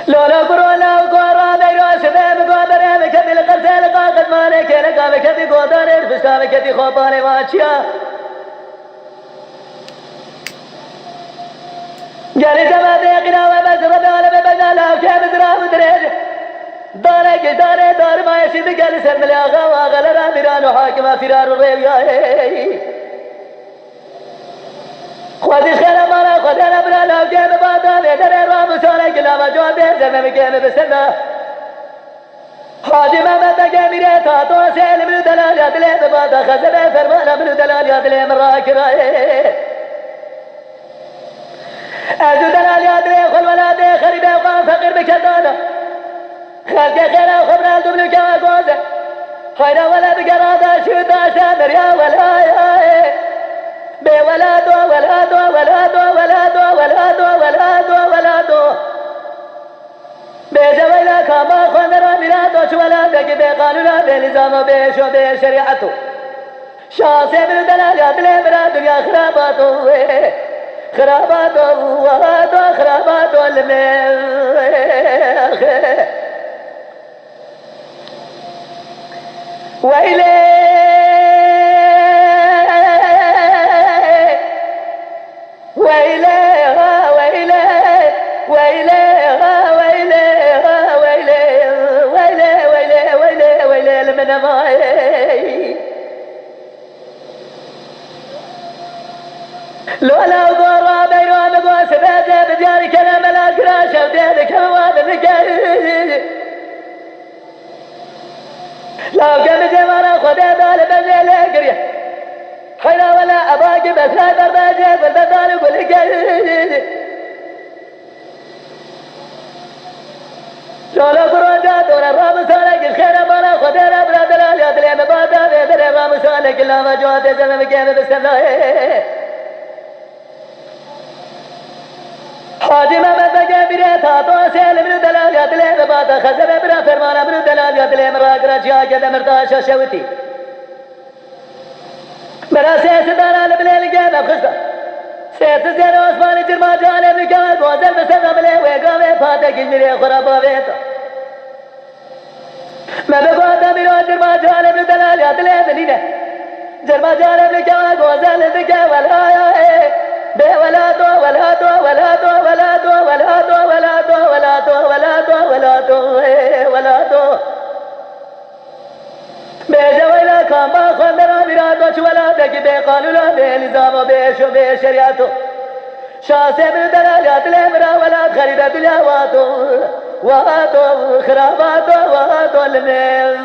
لولا قرونا وقورا بيروس بهم قادر بكذي القتل قاقد مالك لقى بكذي قدر بستا بكذي خوباني واتشيا قال تما ديقنا ومزرد على ببدالا وكيف درام دريج دارك دار ما يشد قال سلم الياغا واغل رامران وحاكم فرار الريبيا خذ خير مالا خذ انا برالا وكيف باتا بيدر رام سالك لما جواب زمن بكيف بسنا حاجم مدى كاميرا تاتو سيل من دلال يدلي بباتا خزبه فرمانا من دلال يدلي من راكراي أجو دلال يدلي خل ولا دي خريبه وقام فقير بكدانا خلق خيرا خبرا دبلو كواقوزه خيرا ولا بقرادا شوتا شامر يا ولا يا بي ولا دو ولا دو ولا دو ولا دو ولا دو ولا دو ولا دو بيجا ويلا كاما خندرا مرادو شولا بيجي بقانونا بنظام بيشو بشريعتو شاسي من دلال يدلي مرا دنيا خراباتو خراباتو وادو خراباتو الميخ ويلي ويلي ويلي ويلي ويلي ويلي ويلي ويلي ويلي ويلي لمن ماي لولا ضرا بينهم قوس بيزي بدياري كلام الأكراش ودينك هواد النكاي لو كم جمالا خذي دال بزي لقريه خيرا ولا أباقي بس لا برباجي بالبدال يقول لك شولا قروجات ولا الرام سالك الخير مالا خذينا بلا دلال يا دليم بادا بيدر الرام سالك إلا ما جوات زمن كيف بسنة حاجم من بقى تاتو سيل من دلال يا دليم بادا خزب برا فرمانا من دلال يا دليم راقرا جا كذا مرتاشا شوتي برا سيس داران بليل جانا بخشتا سيس زين عثماني جرما جانا بلقاء غوزل بسنة بلي ويقامي فاتك المري خرابا بيتا ما بقواتا ميرو جرما جانا بلدلال يادلي بلينة جرما جانا بلقاء غوزل بلقاء ولا يا بي ولا دو ولا دو ولا دو ولا دو ولا دو ولا دو ولا دو ولا دو ولا دو ولا دو بيجا ويلا كاما خندرا مرادو شولا بكي بقانونا بنظام بيشو بشريعتو شاسي من دلال يدلي مرا ولا خريبة دنيا واتو خراباتو واتو الميل